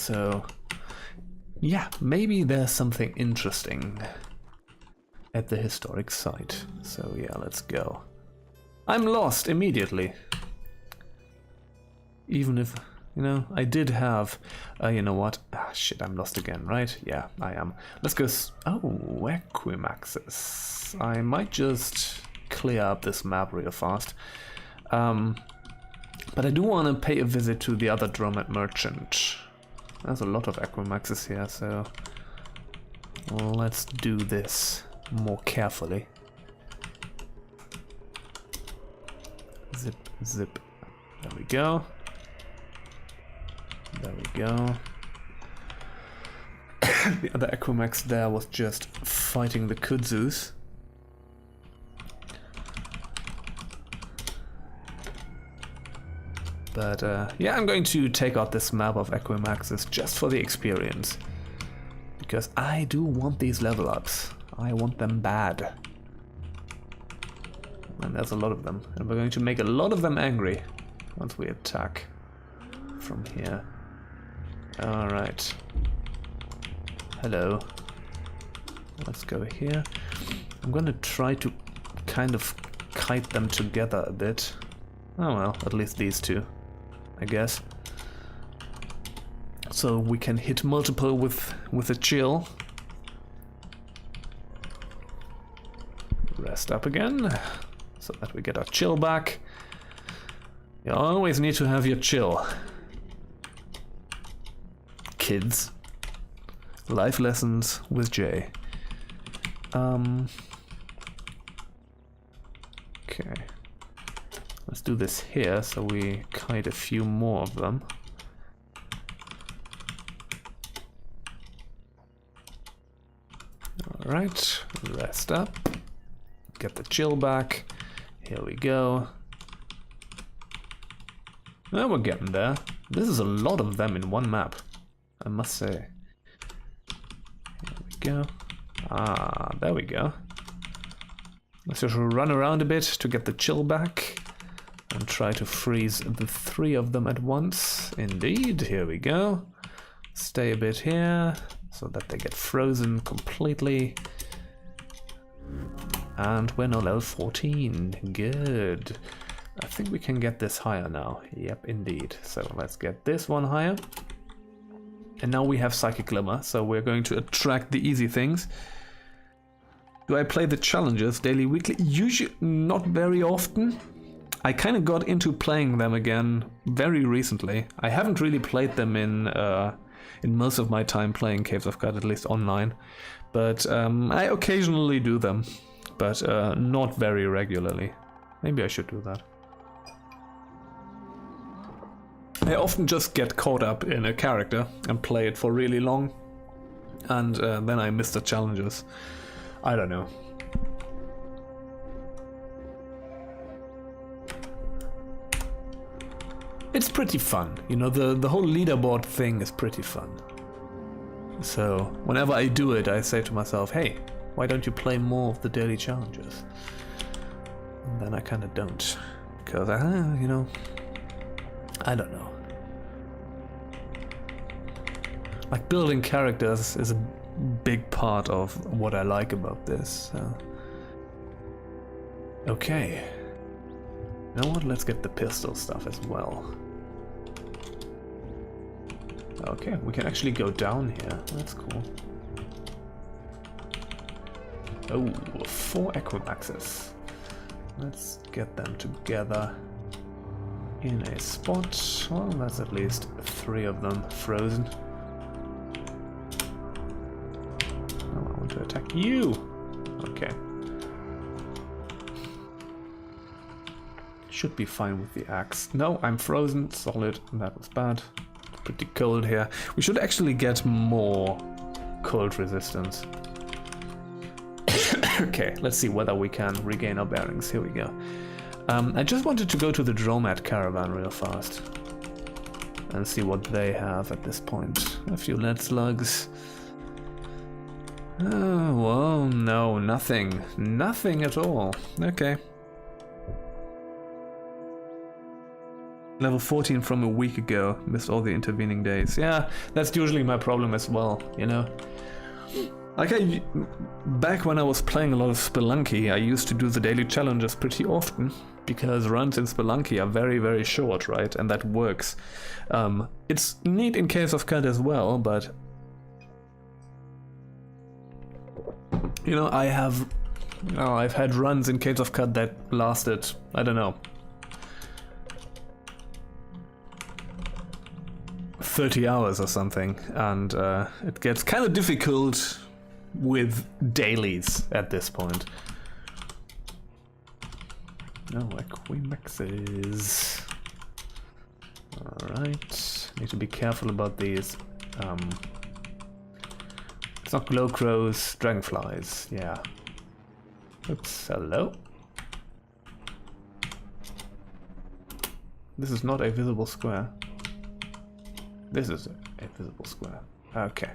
So yeah, maybe there's something interesting at the historic site. So yeah, let's go. I'm lost immediately. Even if, you know, I did have, you know what? Ah, shit, I'm lost again, right? Yeah, I am. Let's go. Oh, Equimaxes. I might just clear up this map real fast. But I do want to pay a visit to the other Dromad Merchant. There's a lot of Equimaxes here, so let's do this more carefully. Zip, zip. There we go. There we go. The other Equimax there was just fighting the Kudzus. But yeah, I'm going to take out this map of Equimaxes just for the experience. Because I do want these level ups. I want them bad. And there's a lot of them. And we're going to make a lot of them angry once we attack from here. Alright. Hello. Let's go here. I'm gonna try to kind of kite them together a bit. Oh well, at least these two, I guess. So we can hit multiple with a chill. Rest up again, so that we get our chill back. You always need to have your chill. Kids. Life lessons with Jay. Okay. Let's do this here so we kite a few more of them. Alright, rest up. Get the chill back. Here we go. Oh, we're getting there. This is a lot of them in one map, I must say. Here we go. Ah, there we go. Let's just run around a bit to get the chill back and try to freeze the three of them at once. Indeed, here we go. Stay a bit here so that they get frozen completely. And we're now level 14. Good. I think we can get this higher now. Yep, indeed. So let's get this one higher. And now we have Psychic Glimmer, so we're going to attract the easy things. Do I play the challenges daily, weekly? Usually not very often. I kind of got into playing them again very recently. I haven't really played them in most of my time playing Caves of Qud, at least online. But I occasionally do them, but not very regularly. Maybe I should do that. I often just get caught up in a character and play it for really long, and then I miss the challenges. I don't know. It's pretty fun, you know, the whole leaderboard thing is pretty fun. So whenever I do it, I say to myself, hey, why don't you play more of the daily challenges? And then I kind of don't, because you know, I don't know. Like, building characters is a big part of what I like about this. So. Okay. You know what? Let's get the pistol stuff as well. Okay, we can actually go down here. That's cool. Oh, 4 Equimaxes. Let's get them together in a spot. Well, that's at least 3 of them frozen. Oh, I want to attack you. Okay. Should be fine with the axe. No, I'm frozen. Solid. That was bad. Pretty cold here. We should actually get more cold resistance. Okay, let's see whether we can regain our bearings. Here we go. I just wanted to go to the Dromad caravan real fast and see what they have at this point. A few lead slugs. Oh, well, no, nothing. Nothing at all. Okay. Level 14 from a week ago. Missed all the intervening days. Yeah, that's usually my problem as well, you know. Like back when I was playing a lot of Spelunky, I used to do the daily challenges pretty often because runs in Spelunky are very, very short, right? And that works. It's neat in Caves of Qud as well, but you know, I've had runs in Caves of Qud that lasted, I don't know, 30 hours or something, and it gets kind of difficult with dailies at this point. No, Equimexes. Alright, need to be careful about these. It's not glow crows, dragonflies, yeah. Oops, hello. This is not a visible square. This is a visible square. Okay.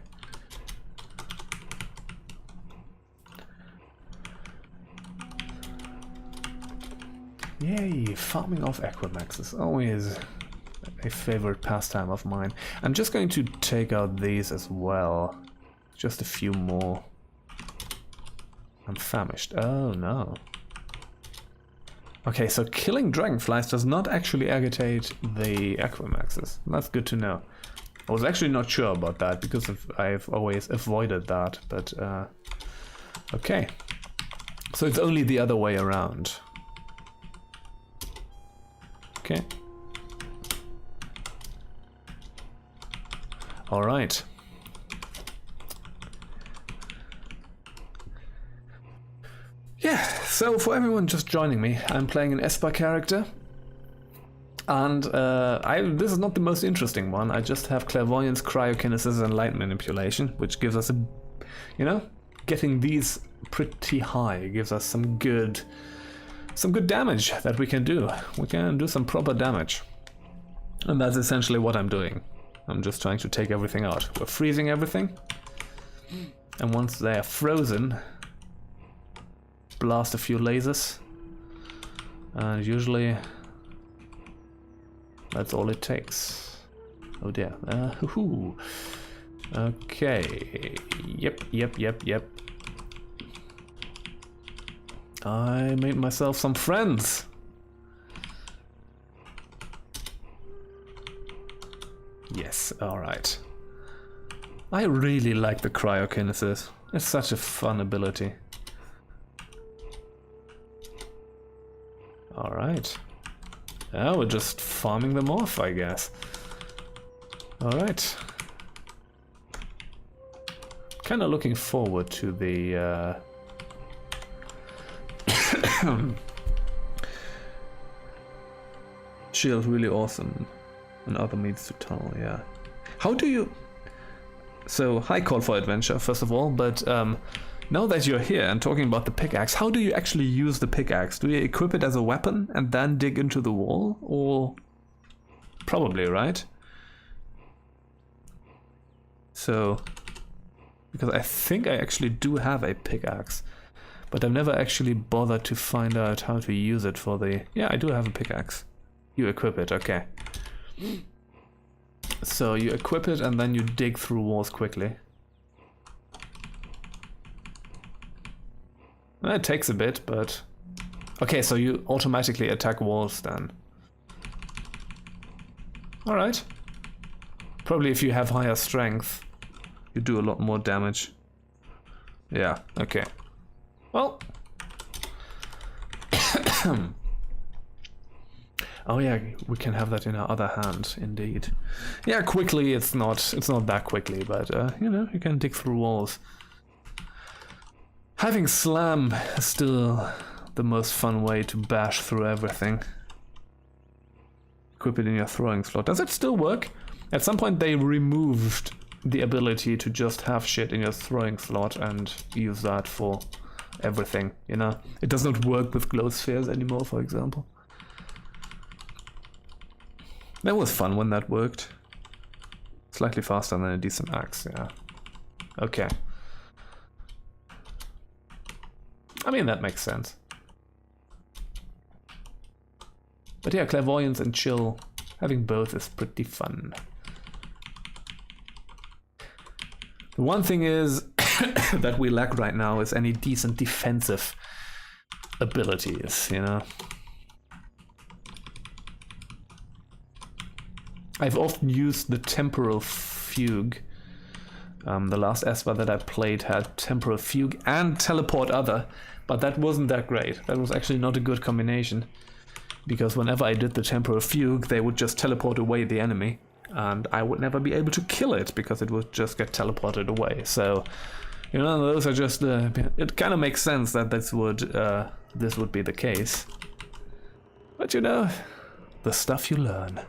Yay, farming off Equimax is always a favorite pastime of mine. I'm just going to take out these as well. Just a few more. I'm famished. Oh no. Okay, so killing dragonflies does not actually agitate the Equimaxes. That's good to know. I was actually not sure about that because I've always avoided that, but okay. So it's only the other way around. Okay. All right. Yeah, so for everyone just joining me, I'm playing an Esper character. And this is not the most interesting one. I just have clairvoyance, cryokinesis, and light manipulation, which gives us you know, getting these pretty high gives us some good damage that we can do. We can do some proper damage. And that's essentially what I'm doing. I'm just trying to take everything out. We're freezing everything. And once they are frozen, blast a few lasers. And usually that's all it takes. Oh dear. Okay. Yep. I made myself some friends. Yes, alright. I really like the cryokinesis. It's such a fun ability. Alright. Now we're just farming them off, I guess. Alright. Kinda looking forward to the Shield, really awesome. And other means to tunnel, yeah. How do you... So, hi Call for Adventure, first of all, but now that you're here and talking about the pickaxe, how do you actually use the pickaxe? Do you equip it as a weapon and then dig into the wall? Or... Probably, right? So... Because I think I actually do have a pickaxe. But I've never actually bothered to find out how to use it for the... Yeah, I do have a pickaxe. You equip it, okay. So you equip it and then you dig through walls quickly. Well, it takes a bit, but... Okay, so you automatically attack walls then. Alright. Probably if you have higher strength, you do a lot more damage. Yeah, okay. Well... Oh yeah, we can have that in our other hand, indeed. Yeah, quickly it's not that quickly, but you know, you can dig through walls. Having slam is still the most fun way to bash through everything. Equip it in your throwing slot. Does it still work? At some point they removed the ability to just have shit in your throwing slot and use that for everything, you know? It does not work with glow spheres anymore, for example. That was fun when that worked. Slightly faster than a decent axe, yeah. Okay. I mean, that makes sense. But yeah, clairvoyance and chill Having both is pretty fun. The one thing is that we lack right now is any decent defensive abilities, you know. I've often used the Temporal Fugue. The last Esper that I played had Temporal Fugue and Teleport Other, but that wasn't that great. That was actually not a good combination, because whenever I did the Temporal Fugue, they would just teleport away the enemy, and I would never be able to kill it, because it would just get teleported away. So, you know, those are just... it kind of makes sense that this would be the case. But you know, the stuff you learn.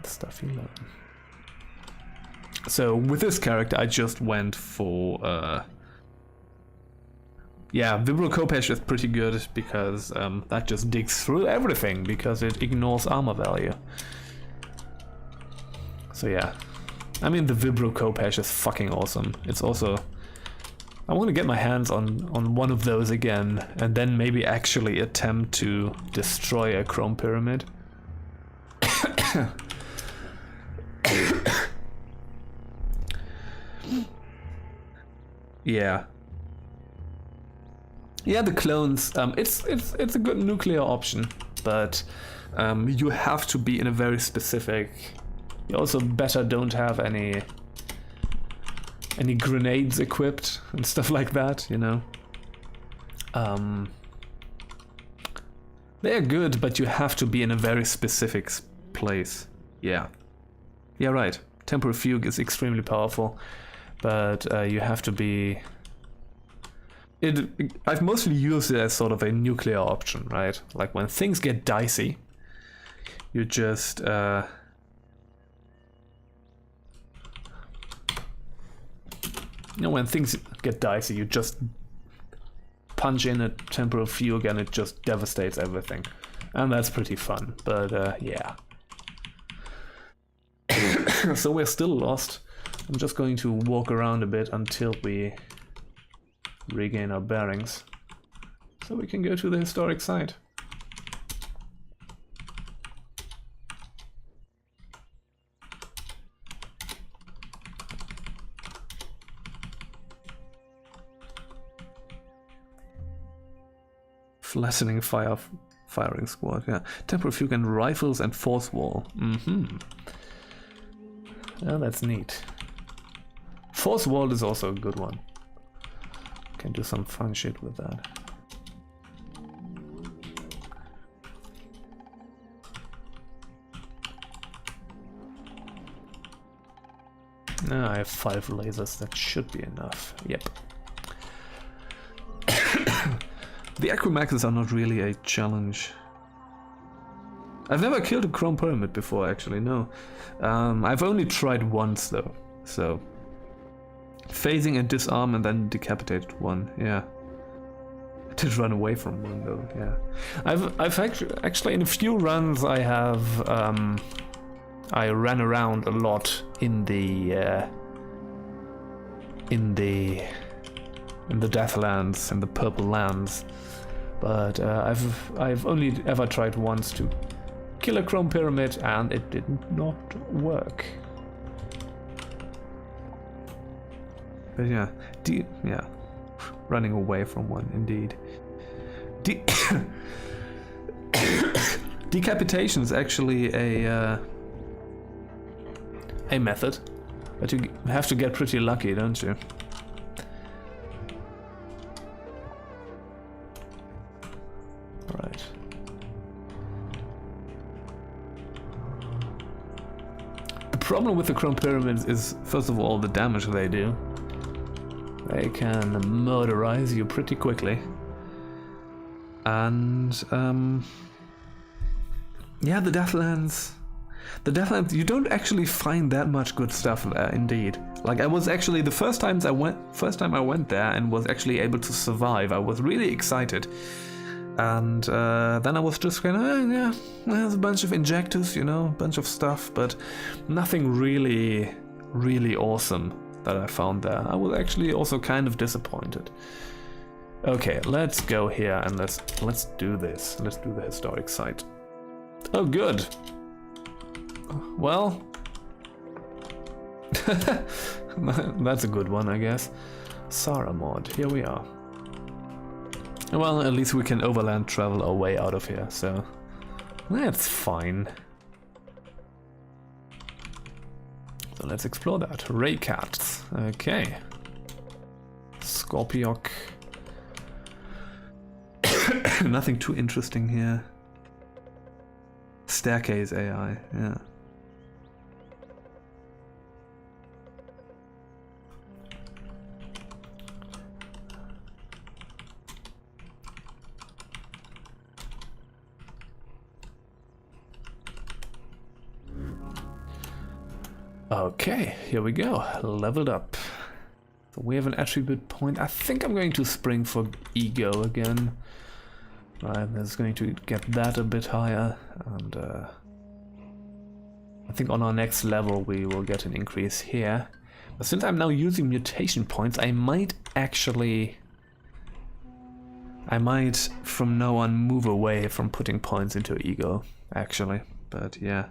The stuff you learn. So with this character, I just went for... yeah, Vibro Khopesh is pretty good, because that just digs through everything, because it ignores armor value. So yeah. I mean, the Vibro Khopesh is fucking awesome. It's also... I want to get my hands on one of those again, and then maybe actually attempt to destroy a Chrome Pyramid. Yeah. Yeah, the clones, it's a good nuclear option, but you have to be in a very specific... You also better don't have any grenades equipped and stuff like that, you know. They're good, but you have to be in a very specific place. Yeah. Yeah, right. Temporal Fugue is extremely powerful, but you have to be... I've mostly used it as sort of a nuclear option, right? Like when things get dicey, you just... You know, when things get dicey, you just punch in a Temporal Fugue and it just devastates everything. And that's pretty fun, but yeah. So we're still lost. I'm just going to walk around a bit until we regain our bearings, so we can go to the historic site. Flattening firing squad, yeah. Temporal Fugue and rifles and force wall. Oh, that's neat. Force wall is also a good one. Can do some fun shit with that. I have 5 lasers, that should be enough. Yep. The Acromaxes are not really a challenge. I've never killed a Chrome Pyramid before, actually, no. I've only tried once, though, so... Phasing and disarm and then decapitated one, yeah. I did run away from one, though, yeah. I've actually in a few runs I have... I ran around a lot in the Deathlands, in the Purple Lands, but I've only ever tried once to kill a Chrome Pyramid, and it did not work. But yeah, running away from one, indeed. Decapitation is actually a method, but you have to get pretty lucky, don't you? Right. The problem with the Chrome Pyramids is, first of all, the damage they do. They can murderize you pretty quickly. And, yeah, the Deathlands, you don't actually find that much good stuff there, indeed. Like, I was actually, the first time I went there and was actually able to survive, I was really excited. And then I was just kind of, yeah, there's a bunch of injectors, you know, a bunch of stuff, but nothing really, really awesome that I found there. I was actually also kind of disappointed. Okay, let's go here and let's do this. Let's do the historic site. Oh, good. Well, that's a good one, I guess. Sarah mod, here we are. Well, at least we can overland travel our way out of here, so that's fine. So let's explore that. Ray cats, okay. Scorpiok. Nothing too interesting here. Staircase AI, yeah. Okay, here we go. Leveled up. So we have an attribute point. I think I'm going to spring for ego again. Right, that's going to get that a bit higher, and I think on our next level we will get an increase here. But since I'm now using mutation points, I might from now on move away from putting points into ego, actually. But yeah.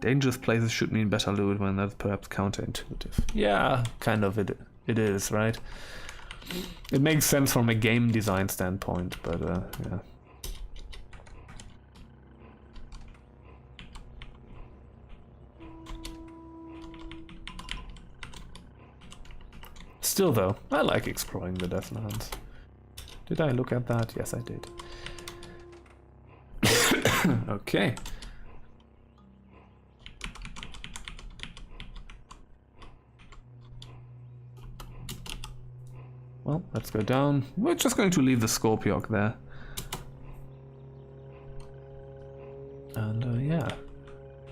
Dangerous places should mean better loot, when that's perhaps counterintuitive. Yeah, kind of it is, right? It makes sense from a game design standpoint, but yeah. Still though, I like exploring the Deathlands. Did I look at that? Yes, I did. Okay. Well, let's go down. We're just going to leave the Scorpiok there. And yeah.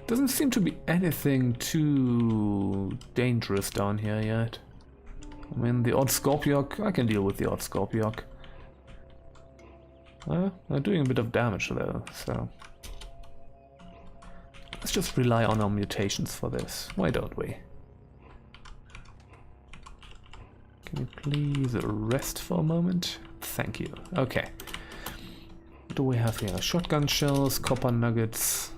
Doesn't seem to be anything too dangerous down here yet. I mean, the odd Scorpiok, I can deal with the odd Scorpiok. They're doing a bit of damage though, so... Let's just rely on our mutations for this. Why don't we? Can you please rest for a moment? Thank you. Okay. What do we have here? Shotgun shells, copper nuggets,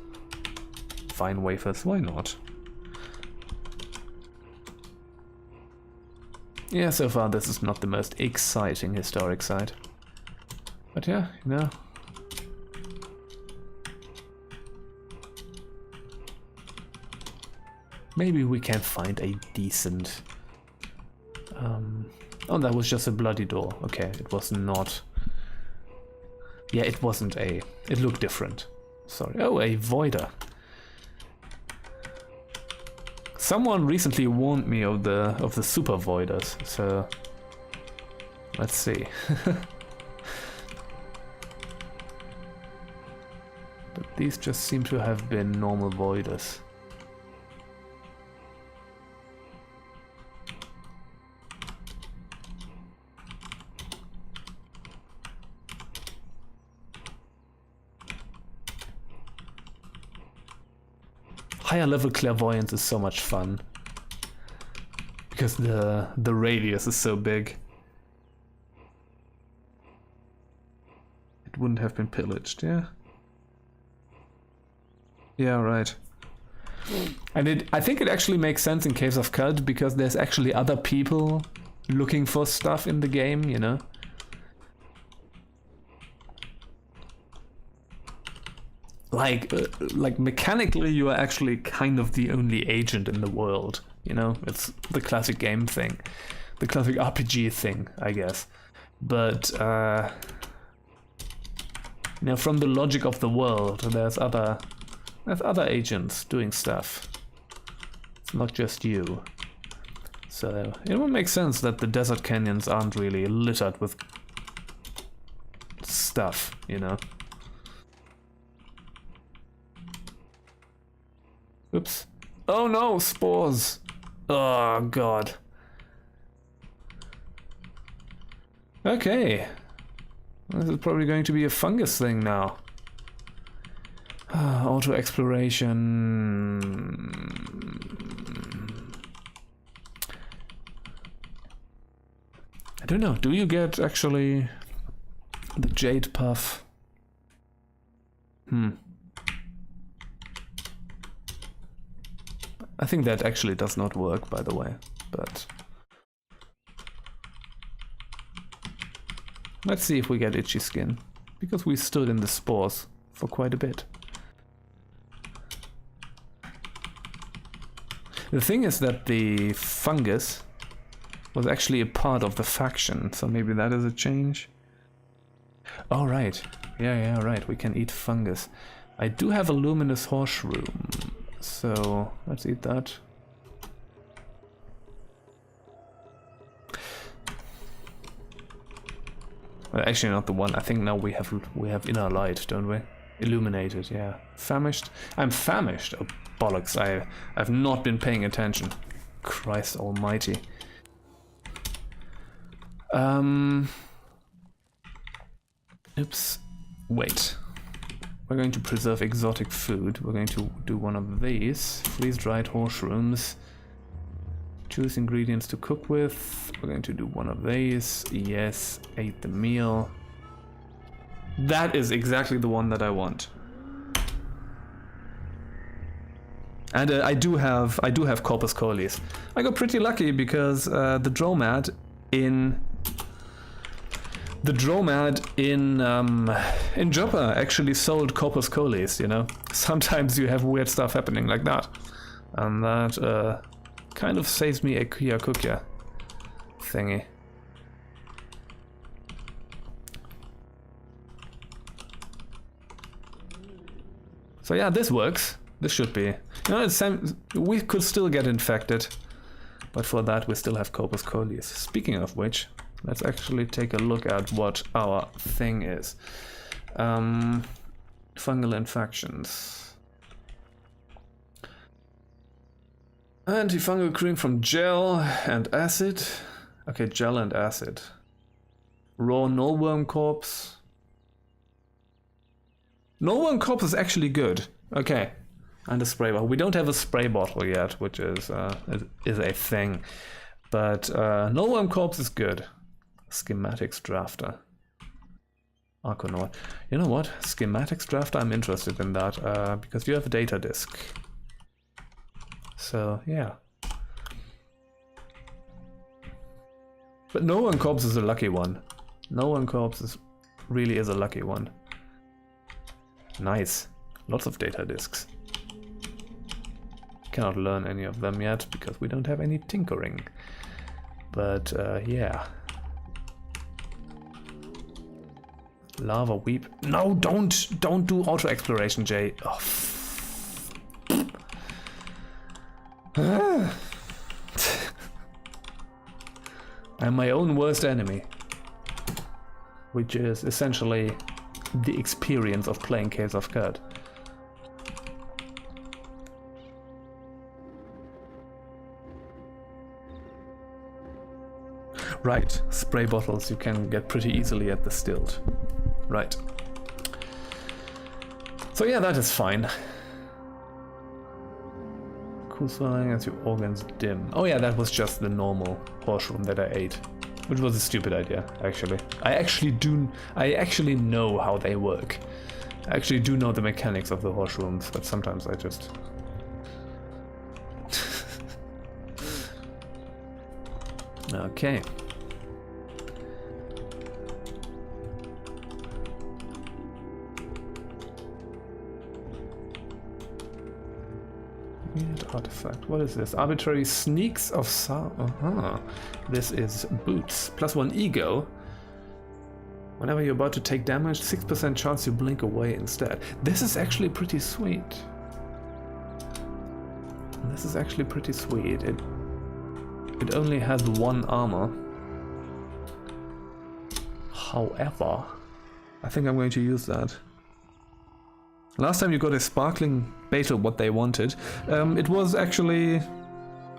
fine wafers. Why not? Yeah, so far this is not the most exciting historic site. But yeah, you know. Maybe we can find a decent... oh, that was just a bloody door. Okay, it was not... Yeah, it wasn't a... It looked different. Sorry. Oh, a voider. Someone recently warned me of the super voiders, so... Let's see. But these just seem to have been normal voiders. Higher level clairvoyance is so much fun because the radius is so big. It wouldn't have been pillaged, yeah? Yeah, right. And I think it actually makes sense in Caves of Qud because there's actually other people looking for stuff in the game, you know? Like mechanically you are actually kind of the only agent in the world, you know? It's the classic game thing. The classic RPG thing, I guess. But, you know, from the logic of the world, there's other agents doing stuff. It's not just you. So, it would make sense that the desert canyons aren't really littered with stuff, you know? Oops. Oh no, spores! Oh god. Okay. This is probably going to be a fungus thing now. Auto exploration. I don't know. Do you get actually the jade puff I think that actually does not work, by the way, but let's see if we get itchy skin, because we stood in the spores for quite a bit. The thing is that the fungus was actually a part of the faction, so maybe that is a change. Oh, right. Yeah, right. We can eat fungus. I do have a luminous horseshoe, so let's eat that. Well, actually not the one. I think now we have inner light, don't we? Illuminated, yeah. Famished? I'm famished. Oh, bollocks. I've not been paying attention. Christ almighty. Oops. Wait. We're going to preserve exotic food. We're going to do one of these. Freeze-dried mushrooms. Choose ingredients to cook with. We're going to do one of these. Yes, ate the meal. That is exactly the one that I want. And I do have Corpus Colis. I got pretty lucky because the Dromad in Joppa actually sold Corpus Colis, you know. Sometimes you have weird stuff happening like that. And that kind of saves me a Kuya Kukya thingy. So yeah, this works. This should be. You know, we could still get infected, but for that we still have Corpus Colis. Speaking of which, let's actually take a look at what our thing is. Fungal infections. Antifungal cream from gel and acid. Okay, gel and acid. Raw nullworm corpse. Nullworm corpse is actually good. Okay. And a spray bottle. We don't have a spray bottle yet, which is a thing. But nullworm corpse is good. Schematics drafter. Arconaut. You know what? Schematics drafter, I'm interested in that. Because you have a data disk. So, yeah. But nullworm corpse is a lucky one. Nullworm corpse really is a lucky one. Nice. Lots of data disks. Cannot learn any of them yet because we don't have any tinkering. But yeah. Lava weep. No, don't do auto exploration, Jay. Oh. I'm my own worst enemy, which is essentially the experience of playing Caves of Qud. Right, spray bottles you can get pretty easily at the stilt. Right. So yeah, that is fine. Cool swelling as your organs dim. Oh yeah, that was just the normal mushroom that I ate. Which was a stupid idea, actually. I actually know how they work. I actually do know the mechanics of the mushrooms, but sometimes I just... Okay. Weird artifact. What is this? Arbitrary Sneaks of This is boots. +1 ego. Whenever you're about to take damage, 6% chance you blink away instead. This is actually pretty sweet. This is actually pretty sweet. It only has 1 armor. However, I think I'm going to use that. Last time you got a sparkling beetle, what they wanted. It was actually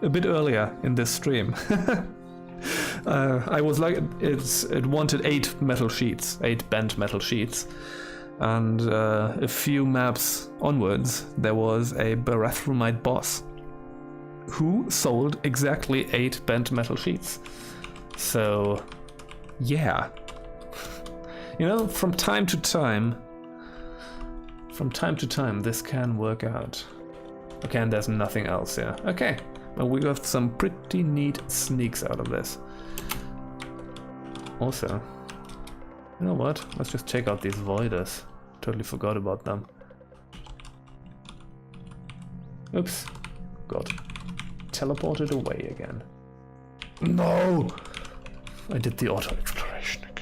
a bit earlier in this stream. I was like, it wanted 8 metal sheets, 8 bent metal sheets. And a few maps onwards, there was a Barathramite boss who sold exactly 8 bent metal sheets. So, yeah. You know, from time to time, From time to time, this can work out. Okay, and there's nothing else here. Okay, well, we got some pretty neat sneaks out of this. Also, you know what? Let's just check out these voiders. Totally forgot about them. Oops. Got teleported away again. No! I did the auto exploration again.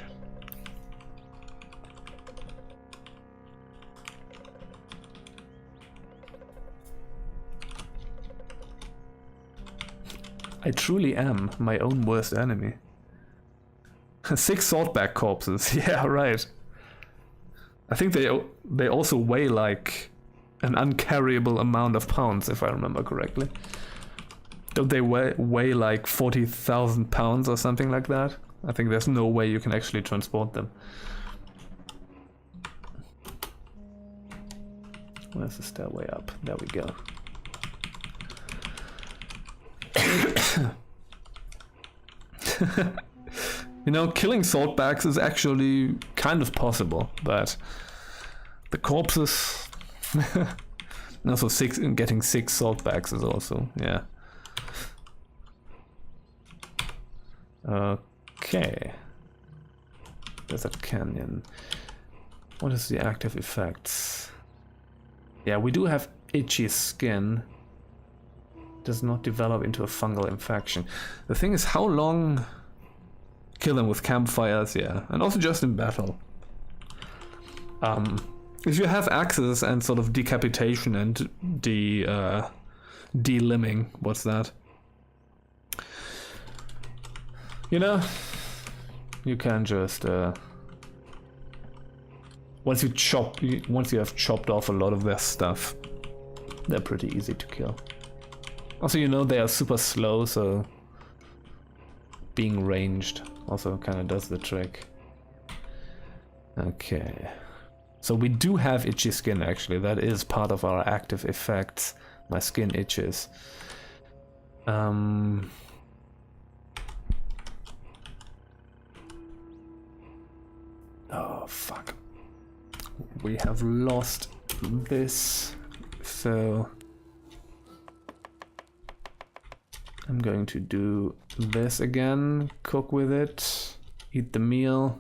I truly am my own worst enemy. 6 saltback corpses, yeah, right. I think they also weigh like an uncarryable amount of pounds, if I remember correctly. Don't they weigh like 40,000 pounds or something like that? I think there's no way you can actually transport them. Where's the stairway up? There we go. You know, killing saltbacks is actually kind of possible, but the corpses... and also getting 6 saltbacks is also, yeah. Okay. Desert Canyon. What is the active effects? Yeah, we do have itchy skin. Does not develop into a fungal infection. The thing is, how long... Kill them with campfires, yeah. And also just in battle. If you have axes and sort of decapitation and delimbing, what's that? You know, you can just once you have chopped off a lot of their stuff, they're pretty easy to kill. Also, you know, they are super slow, so being ranged also kind of does the trick. Okay. So we do have itchy skin, actually. That is part of our active effects. My skin itches. Oh, fuck. We have lost this. So I'm going to do this again. Cook with it. Eat the meal.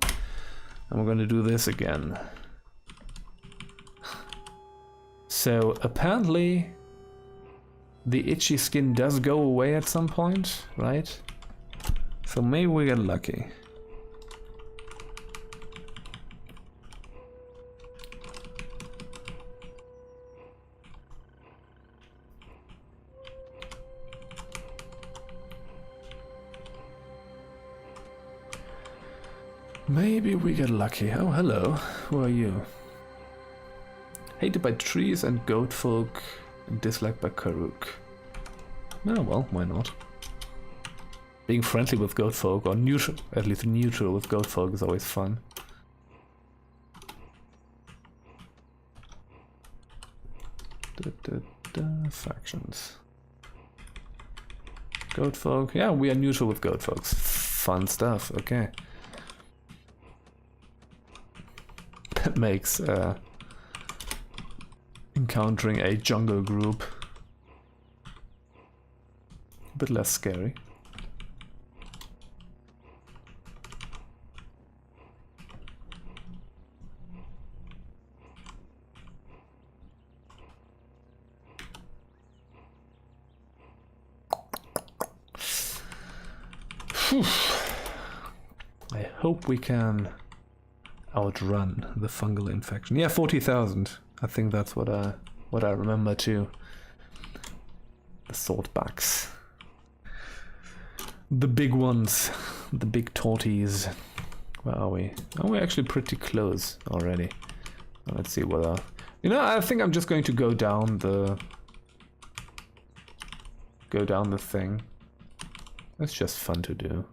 And we're going to do this again. So apparently the itchy skin does go away at some point, right? So maybe we get lucky. Maybe we get lucky. Oh, hello. Who are you? Hated by trees and goat folk, and disliked by Karuk. Oh well, why not? Being friendly with goat folk, or neutral, at least neutral with goat folk, is always fun. Factions. Goat folk. Yeah, we are neutral with goat folks. Fun stuff, okay. That makes encountering a jungle group a bit less scary. I hope we can outrun the fungal infection. Yeah, 40,000. I think that's what I remember too. The saltbacks. The big ones. The big torties. Where are we? Oh, we're actually pretty close already. Let's see whether... You know, I think I'm just going to go down the thing. That's just fun to do.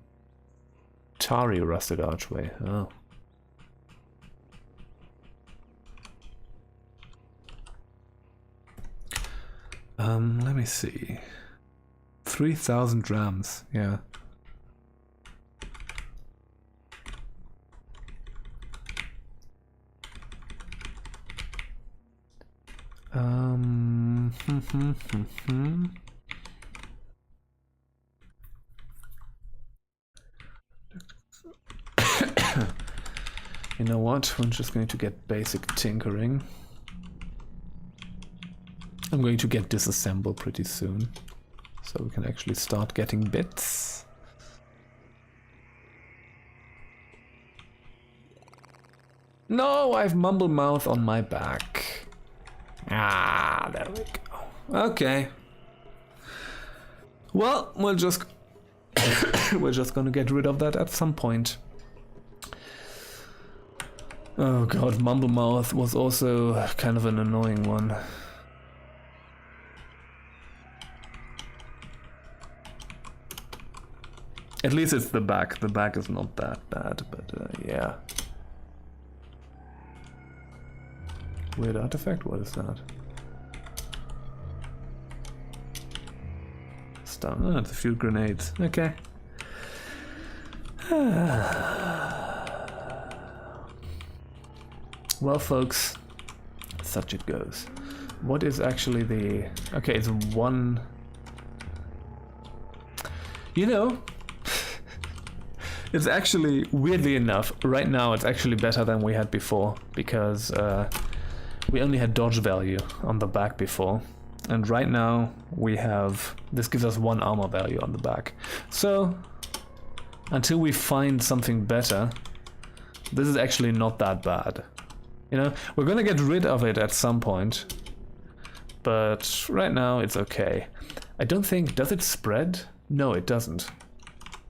Tari rusted archway. Oh. Let me see. 3,000 drams, yeah. You know what? We're just going to get basic tinkering. I'm going to get disassemble pretty soon, so we can actually start getting bits. No, I've mumble mouth on my back. Ah, there we go. Okay. Well, we're just gonna get rid of that at some point. Oh god, mumble mouth was also kind of an annoying one. At least it's the back. The back is not that bad, but yeah. Weird artifact? What is that? Stun. Oh, it's a few grenades. Okay. Well, folks, such it goes. What is actually the... Okay, it's one... You know... It's actually, weirdly enough, right now it's actually better than we had before, because we only had dodge value on the back before, and right now we have, this gives us 1 armor value on the back. So, until we find something better, this is actually not that bad. You know, we're gonna get rid of it at some point, but right now it's okay. I don't think, does it spread? No, it doesn't.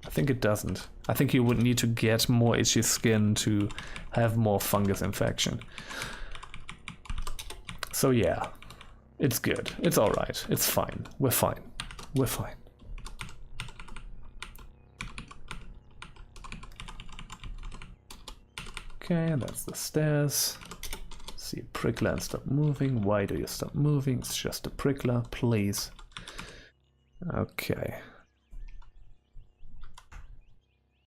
I think it doesn't. I think you would need to get more itchy skin to have more fungus infection. So yeah, it's good. It's alright. It's fine. We're fine. We're fine. Okay, that's the stairs. See a prickler and stop moving. Why do you stop moving? It's just a prickler, please. Okay.